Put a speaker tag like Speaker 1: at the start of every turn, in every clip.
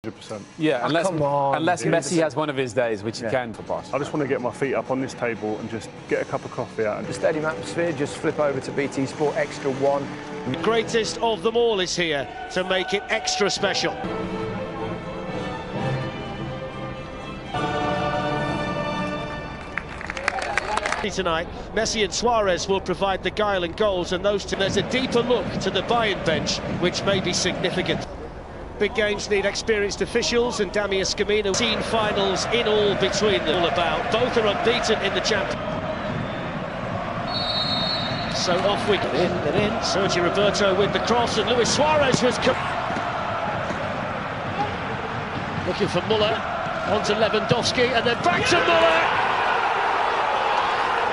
Speaker 1: 100%.
Speaker 2: Yeah, unless
Speaker 1: Yeah.
Speaker 2: Messi has one of his days, which he can for Barcelona.
Speaker 1: I just want to get my feet up on this table and just get a cup of coffee out.
Speaker 3: The stadium atmosphere, just flip over to BT Sport Extra 1.
Speaker 4: The greatest of them all is here to make it extra special. Tonight, Messi and Suarez will provide the guile and goals, and those two. There's a deeper look to the Bayern bench, which may be significant. Big games need experienced officials, and Dami Escamino. 18 finals in all between them. All about. Both are unbeaten in the Champions. So off we go. In. Sergio Roberto with the cross, and Luis Suarez has come. Looking for Muller, onto Lewandowski, and then back to Muller.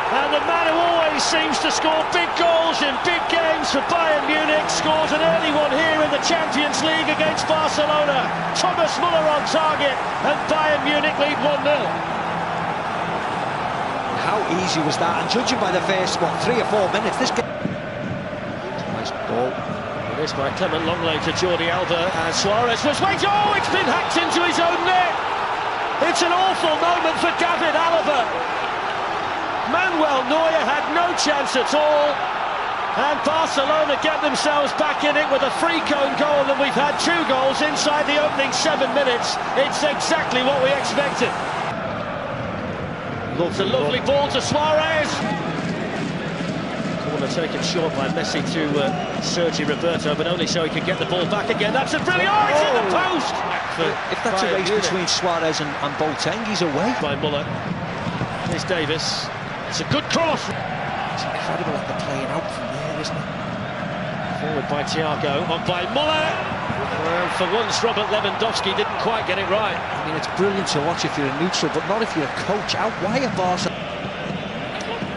Speaker 4: And the man who always seems to score big goals in big games for Bayern Munich scores an early one here in the Champions League against Barcelona. Thomas Muller on target, and Bayern Munich lead 1-0.
Speaker 5: How easy was that? And judging by the first, 3 or 4 minutes, this game... Nice ball.
Speaker 4: It is by Clement Longley to Jordi Alba, and Suarez was waiting. Oh, it's been hacked into his own net. It's an awful moment for David Alaba. Manuel Neuer had no chance at all, and Barcelona get themselves back in it with a free cone goal, and we've had 2 goals inside the opening 7 minutes. It's exactly what we expected. It's a lovely ball to Suarez. Corner taken short by Messi to Sergio Roberto, but only so he can get the ball back again. That's a brilliant... Oh, it's in the post!
Speaker 5: If that's a race between Suarez and Boateng, he's away.
Speaker 4: By Muller. Here's Davis. It's a good cross.
Speaker 5: It's incredible that they're playing out from there, isn't it?
Speaker 4: Forward by Thiago, on by Muller. And for once, Robert Lewandowski didn't quite get it right.
Speaker 5: I mean, it's brilliant to watch if you're a neutral, but not if you're a coach. Out wide of Barca.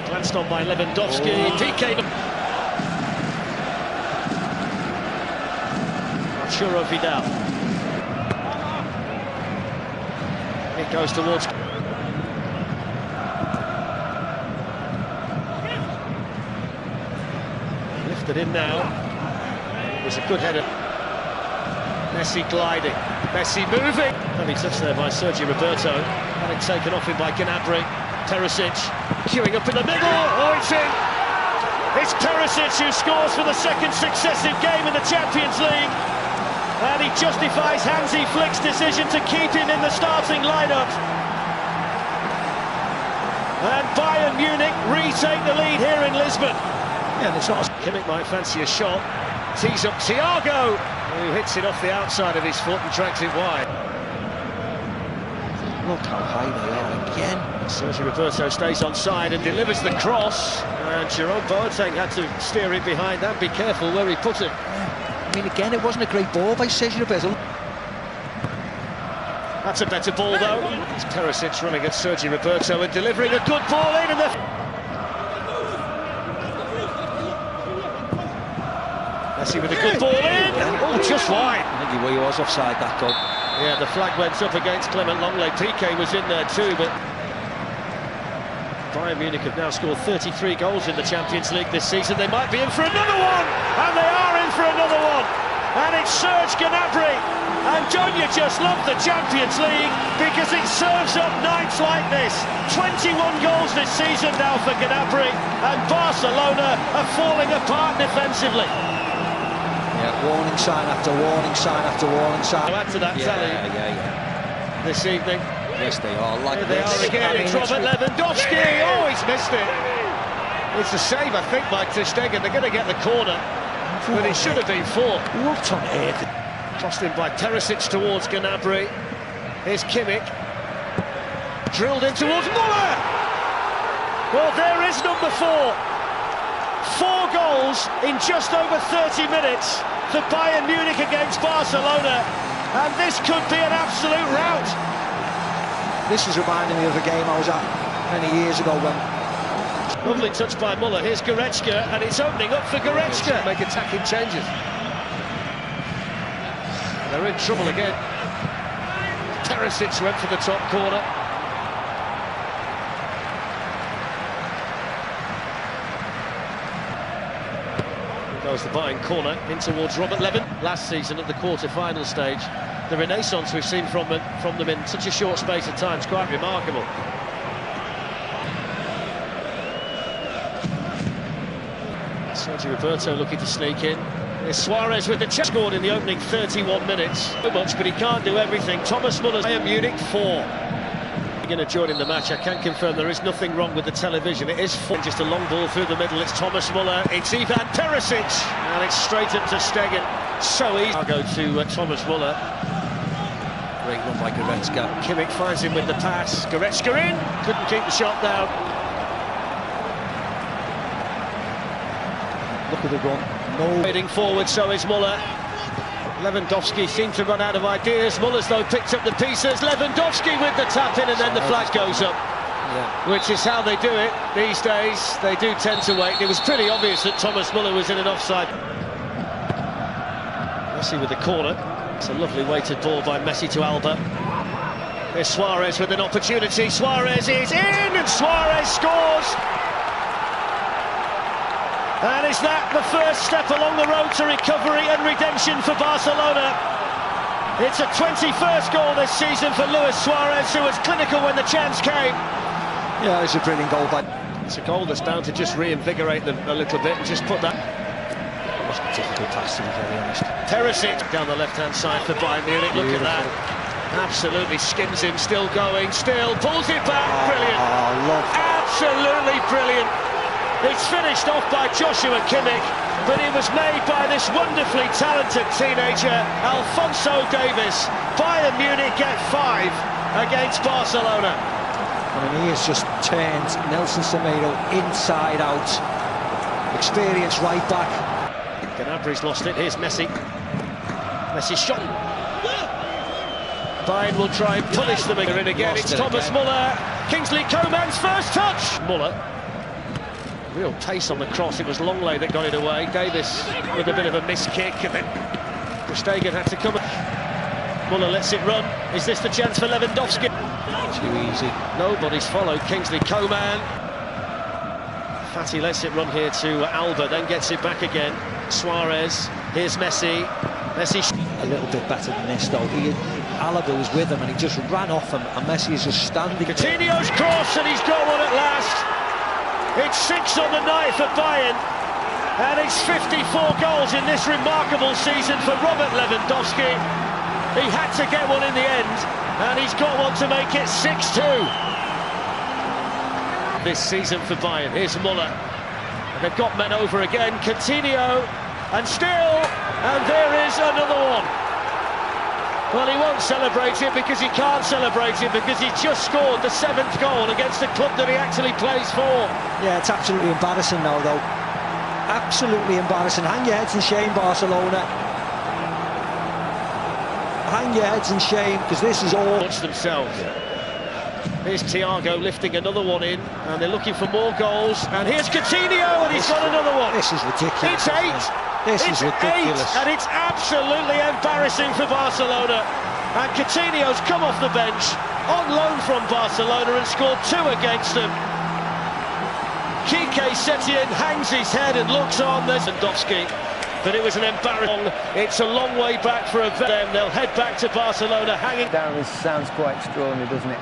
Speaker 4: Glanced on by Lewandowski. PK. Arturo Vidal. It goes towards... Lifted in now. It was a good header. Messi gliding. Messi moving. Lovely touch there by Sergio Roberto. Had it taken off him by Gnabry. Perisic queuing up in the middle. Oh, it's in. It's Perisic who scores for the 2nd successive game in the Champions League. And he justifies Hansi Flick's decision to keep him in the starting lineup. And Bayern Munich retake the lead here in Lisbon. Yeah, it's not. Kimmich might fancy a shot. Tees up Thiago, who hits it off the outside of his foot and drags it wide.
Speaker 5: Look how high they are again.
Speaker 4: Sergio Roberto stays onside and delivers the cross. And Jerome Boateng had to steer it behind and be careful where he put it.
Speaker 5: I mean, again, it wasn't a great ball by Sergio Roberto.
Speaker 4: That's a better ball, though. It's Perisic running at Sergio Roberto and delivering a good ball in, and Messi with a good ball in. Oh, just wide.
Speaker 5: I think he was offside, that goal.
Speaker 4: Yeah, the flag went up against Clement Longley. PK was in there too, but Bayern Munich have now scored 33 goals in the Champions League this season. They might be in for another one, and they are in for another one. And it's Serge Gnabry. And don't you just love the Champions League, because it serves up nights like this. 21 goals this season now for Gnabry, and Barcelona are falling apart defensively.
Speaker 5: Yeah, warning sign after warning sign after warning sign.
Speaker 4: To add to that tally this evening.
Speaker 5: Yes, they are. Like
Speaker 4: Here they are again. It's Robert Lewandowski. Oh, he's missed it. It's a save, I think, by Ter Stegen. They're going to get the corner, but it should have been 4.
Speaker 5: What on earth?
Speaker 4: Crossed in by Perisic towards Gnabry. Here's Kimmich. Drilled in towards Muller. Well, there is number 4. 4 goals in just over 30 minutes for Bayern Munich against Barcelona, and this could be an absolute rout.
Speaker 5: This is reminding me of a game I was at many years ago when...
Speaker 4: Lovely touch by Muller. Here's Goretzka, and it's opening up for Goretzka. Make attacking changes. They're in trouble again. Perisic went for the top corner. Goes the Bayern corner in towards Robert Lewandowski. Last season at the quarter-final stage, The renaissance we've seen from them in such a short space of time is quite remarkable. Sergio Roberto looking to sneak in. There's Suarez with the chance, scored in the opening 31 minutes. So much, but he can't do everything. Thomas Muller's Bayern Munich 4. Going to join in the match. I can confirm there is nothing wrong with the television. It is 4. Just a long ball through the middle. It's Thomas Muller. It's Ivan Perisic, and it's straight into Stegen. So easy. I'll go to Thomas Muller.
Speaker 5: Great run by Goretzka.
Speaker 4: Kimmich finds him with the pass. Goretzka in. Couldn't keep the shot down.
Speaker 5: Look at the run. No.
Speaker 4: Heading forward, so is Muller. Lewandowski seemed to run out of ideas. Muller's, though, picked up the pieces. Lewandowski with the tap in, and then the flag goes up. Yeah. Which is how they do it these days. They do tend to wait. It was pretty obvious that Thomas Muller was in an offside. Messi with the corner. It's a lovely weighted ball by Messi to Alba. Here's Suarez with an opportunity. Suarez is in, and Suarez scores! And is that the first step along the road to recovery and redemption for Barcelona? It's a 21st goal this season for Luis Suarez, who was clinical when the chance came.
Speaker 5: Yeah, it's a brilliant goal. But
Speaker 4: it's a goal that's bound to just reinvigorate them a little bit and just put that...
Speaker 5: It must be difficult pass, to be very honest.
Speaker 4: Perisic down the left-hand side for Bayern Munich. Look at that. Absolutely skims him, still going, still pulls it back. Brilliant.
Speaker 5: Oh, love that.
Speaker 4: Absolutely brilliant. It's finished off by Joshua Kimmich, but it was made by this wonderfully talented teenager, Alphonso Davies. Bayern Munich get 5 against Barcelona.
Speaker 5: I mean, he has just turned Nelson Semedo inside out. Experienced right back.
Speaker 4: Gnabry's lost it. Here's Messi. Messi shot. Bayern will try and punish them again. It's Thomas Muller. Kingsley Coman's first touch. Muller. Real pace on the cross. It was Longley that got it away. Davies with a bit of a missed kick, and then Stegen had to come. Muller lets it run. Is this the chance for Lewandowski?
Speaker 5: Too easy.
Speaker 4: Nobody's followed. Kingsley Coman. Fati lets it run here to Alba, then gets it back again. Suarez. Here's Messi. Messi.
Speaker 5: A little bit better than this, though. Alaba was with him, and he just ran off him, and Messi is just standing.
Speaker 4: Coutinho's cross, and he's got one at last. It's 6 on the night for Bayern, and it's 54 goals in this remarkable season for Robert Lewandowski. He had to get one in the end, and he's got one to make it 6-2. This season for Bayern. Here's Muller, and they've got men over again. Coutinho, and still, and there is another one. Well, he won't celebrate it because he can't celebrate it because he's just scored the 7th goal against the club that he actually plays for.
Speaker 5: Yeah, it's absolutely embarrassing now, though. Absolutely embarrassing. Hang your heads in shame, Barcelona. Hang your heads in shame, because this is all...
Speaker 4: Watch themselves. Here's Thiago lifting another one in, and they're looking for more goals. And here's Coutinho, and he's got another one.
Speaker 5: This is ridiculous.
Speaker 4: It's 8.
Speaker 5: This is ridiculous.
Speaker 4: 8, and it's absolutely embarrassing for Barcelona. And Coutinho's come off the bench on loan from Barcelona and scored 2 against them. Kike Setien hangs his head and looks on. There's Lewandowski, but it was an embarrassing. It's a long way back for them. They'll head back to Barcelona hanging
Speaker 3: Down, this sounds quite extraordinary, doesn't it?